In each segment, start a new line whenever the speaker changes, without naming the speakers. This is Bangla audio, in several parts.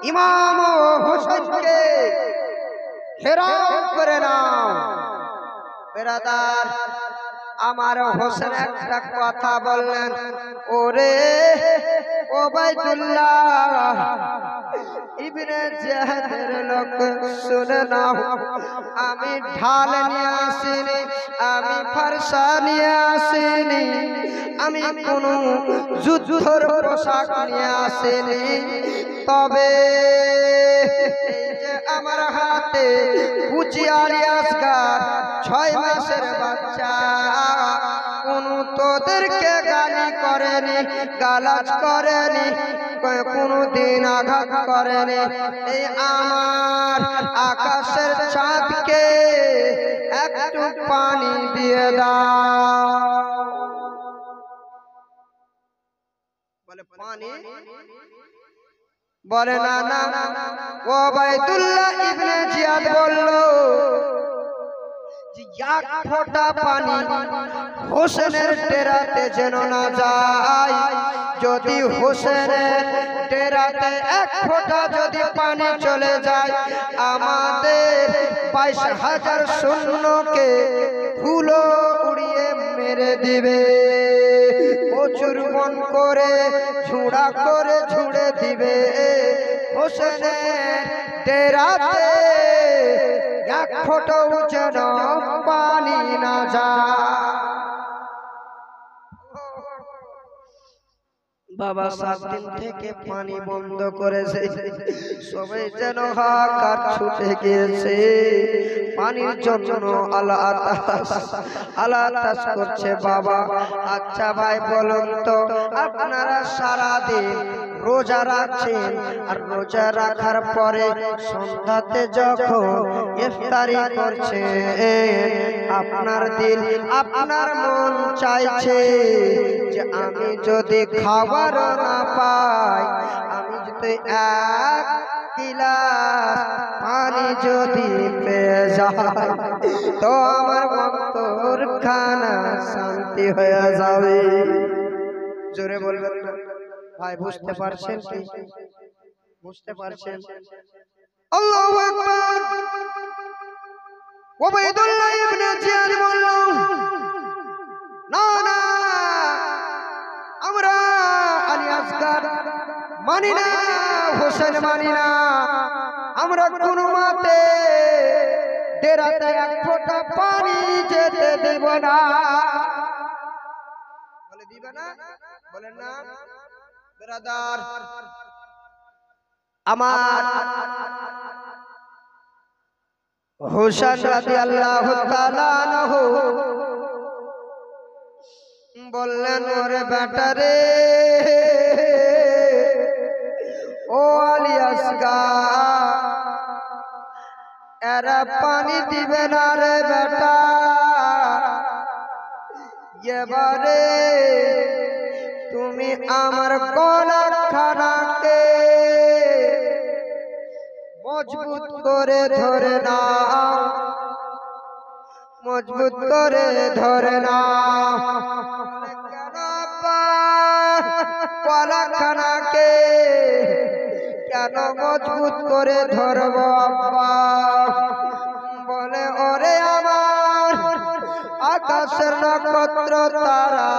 ইমাম হোসেনকে ঘেরাও করে নাও। বেরাদার আমার হোসেন একটা কথা বললেন, ওরে ওবাইদুল্লাহ ইবনে জিয়াদের লোক শুনে নাও, আমি ঢাল নিয়ে আসিনি, আমি ফারসা নিয়ে আসিনি, আমি কোনো যুদ্ধের পোশাক নিয়ে আসিনি, তবে এই যে আমার হাতে কুচিয়ারি আসগার 6 মাসের বাচ্চা, কোনো তোদেরকে গালি করেনি, গালাজ করেনি, কোনদিন আঘাত করেনি। এই আমার আকাশের চাঁদকে একটু পানি দিয়ে দাও। বলে পানি, বলে না না। ওবাইদুল্লাহ ইবনে জিয়াদ বলল, এক ফোঁটা পানি হোসেনের ডেরাতে যেন না যায়। যদি হোসেনের ডেরাতে এক ফোঁটা যদি পানি চলে যায়, আমাদের 22,000 সৈন্যকে ধুলো উড়িয়ে মেরে দিবে, প্রচুর মন করে ঝুড়া করে ঝুড়ে দিবে। হোসেনের ডেরাতে এক ফোঁটাও যেন পানি না যায়। বাবা 7 দিন থেকে পানি বন্ধ করেছে, সবাই যেন হাহাকার ছুটে গিয়েছে পানির জন্য। আল্লাহ করছে। বাবা আচ্ছা ভাই বলুন তো, আপনারা সারাদিন রোজা রাখছেন, আর রোজা রাখার পরে সন্ধ্যাতে যখন ইফতারি করছে, আপনার দিল আপনার মন চাইছে যে আমি যদি খাবার না পাই, আমি যদি 1 গিলাস পানি যদি পেয়ে যাই, তো আমার অন্তর খানা শান্তি হয়ে যাবে। জোরে বলবেন না ভাই, বুঝতে পারছেন কি? বুঝতে পারছেন? আল্লাহু আকবার। ওবাইদুল্লাহ ইবনে জিয়াদ বলল, না না, আমরা আলী আসগার মানি না, হোসেন মানি না, আমরা কোনো মতে ডেরাতে এক ফোঁটা পানি যেতে দেব না। বলে দিবে না? বলেন না ব্রাদার। আমার হোসেন রাদিয়াল্লাহু তাআলা আনহু বললেন, ওরে বেটা রে, ও আলী আসগার, এরা পানি দিবে না রে বেটা, এবারে তুমি আমার গলাখানাকে মজবুত করে ধরে নাও, মজবুত করে ধরে নাও। গলাখানাকে কেন মজবুত করে ধরব আব্বা? বলে, ওরে আমার আকাশের নক্ষত্র তারা,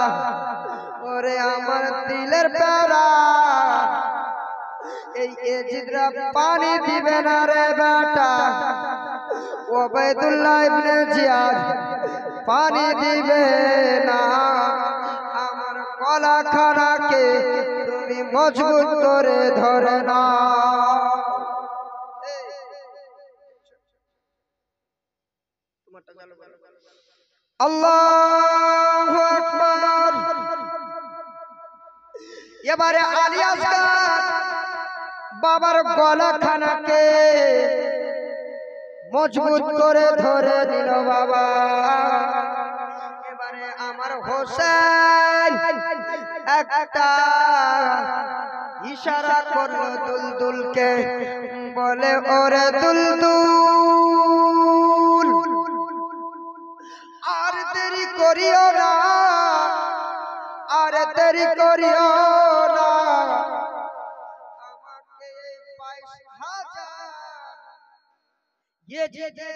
ওরে আমার দিলের প্যারা, এই এজিদরা পানি দিবে না রে বেটা। ওবাইদুল্লাহ ইবনে জিয়াদ পানি দিবে না, আমার গলাখানাকে তুমি মজবুত করে ধরে নাও। আল্লাহু আকবার। এবারে আলী আসগার বাবার গলাখানাকে মজবুত করে ধরে দিল বাবা। এবারে আমার হোসেন একটা ইশারা করলো দুলদুলকে, বলে, ওরে দুলদুল, আর দেরি করিও না, আর দেরি করিও না, আমাকে 22,000 যে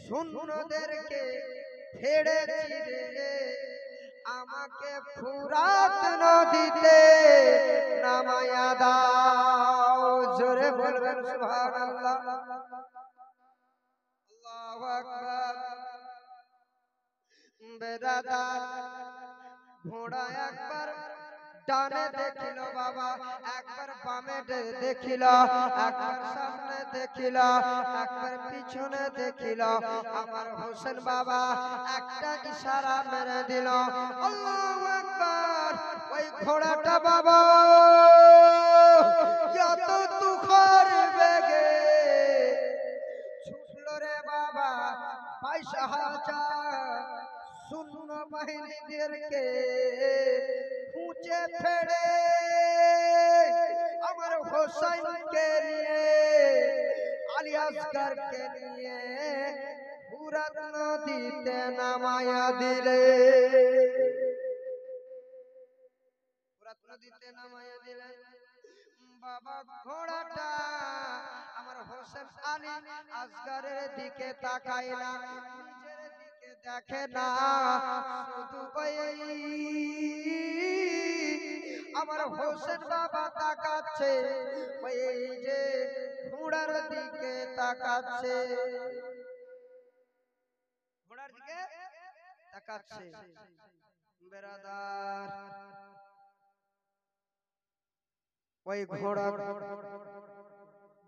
শূন্যদেরকে ছেড়েছি রে, আমাকে ফুরাত নদীতে নামায়া দাও। জোরে বলবেন সুবহানাল্লাহ। আল্লাহু আকবার। বেরাদার ঘোড়া একবার ডানে দেখিল বাবা, একবার বামে দেখিল, একবার সামনে দেখিল, একবার পিছনে দেখিল। আমার হোসেন বাবা একটা ইশারা মেরে দিল, আল্লাহু আকবার। ওই ঘোড়াটা বাবা এত তুখার বেগে ছুটল রে বাবা, 22,000 শূন্য বাহিনীদেরকে খুঁজে ফেড়ে আমার হোসেনকে নিয়ে, আলী আসগরকে নিয়ে ফুরাত নদীতে নামায়া দিলে। ফুরাত নদীতে নামায়া দিলেন বাবা। ঘোড়াটা আমার হোসেন আলী আসগরের দিকে তাকায় না, নিজের দিকে দেখে না, শুধু আমার হোসেন বাবা তাকাচ্ছে ওই যে ঘোড়ার দিকে তাকাচ্ছে, ঘোড়ার দিকে তাকাচ্ছে। বেরাদার ওই ঘোড়া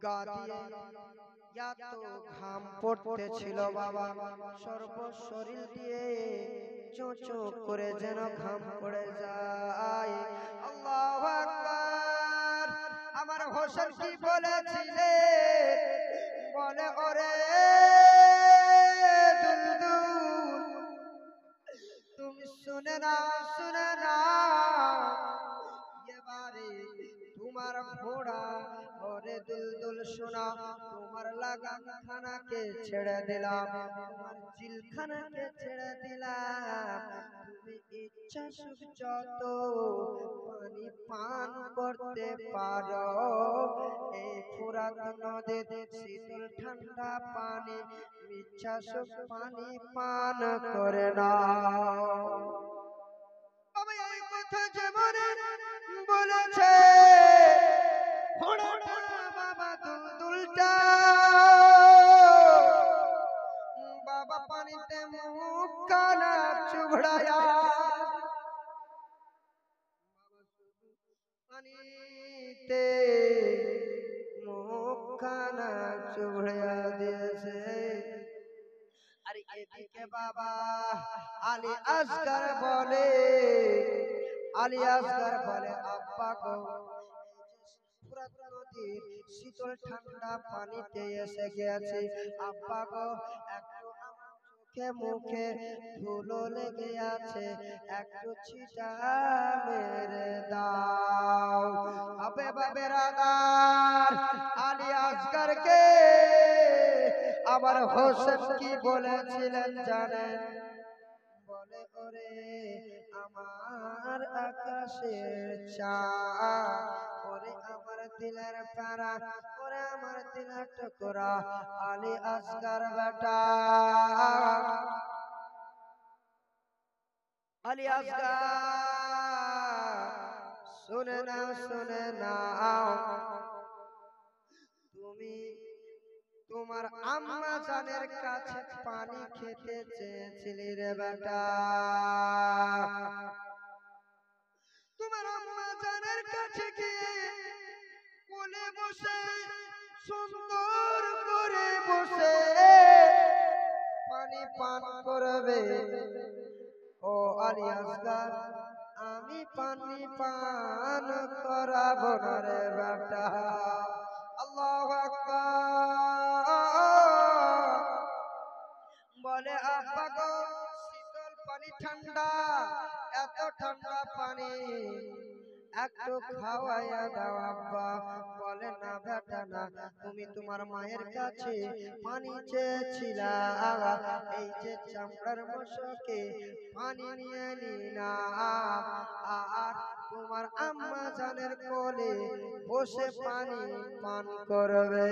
গা দিয়ে এত ঘাম পড়তেছিল বাবা, সর্ব শরীর দিয়ে চোচো করে যেন ঘাম পড়ে যায়। আল্লাহু আকবার। আমার হোসেন কি বলেছিলে, বলে ওরে দুলদুল তুমি শুনে না, শুনে না, এবারে তোমার ঘোড়া ওরে দুলদুল শোনা, তোমার লাগাম খানাকে ছেড়ে দিলাম, তোমার জিলখানাকে ছেড়ে দিলাম, তুমি ইচ্ছা সুখ যত পানি পান করতে পারো, এই ফুরাত নদীর শীতল ঠান্ডা পানি ইচ্ছা সুখ পানি পান করে নাও। বাবা এই কথা যেমন বলেছে ঘোড়াটা বাবা দুলদুলটা বাবা পানিতে মুখ কানা চুবড়ায়া, পানিতে মুখ কানা চুবড়ায়া দিয়েছে। আর এদিকে বাবা আলী আসগর বলে, আলী আসগর বলে আব্বা গো, ফুরাত নদীর শীতল ঠান্ডা পানিতে এসে গেছে, আব্বা গো একটু আমার চোখে মুখে ধুলো লেগে আছে, একটু ছিটা মেরে দাও। আবে বেরাদার আলী আসগরকে আমার হোসেন কি বলেছিলেন জানেন, বলে ওরে আমার আকাশের চাঁদ, ওরে আমার দিলের প্যারা, ওরে আমার দিলের টুকরা আলী আসগর বেটা, আলী আসগর শুনে না, শুনে নাও, তুমি তোমার আম্মা জানের কাছে পানি খেতে চেয়েছিলি রে বেটা, তোমার আম্মা জানের কাছে গিয়ে কোলে বসে সুন্দর করে বসে পানি পান করবে, ও আলী আসগর আমি পানি পান করাবো না রে বেটা। আল্লাহু আকবার। বলে আব্বা গো শীতল পানি ঠান্ডা, এত ঠান্ডা পানি একটু খাওয়াইয়া দাও আব্বা। বলে না বেটা না, তুমি তোমার মায়ের কাছে পানি চেয়েছিলা, এই যে চামড়ার মশকে পানি নিয়ে নিনা, আর তোমার আম্মা জানের কোলে বসে পানি পান করবে।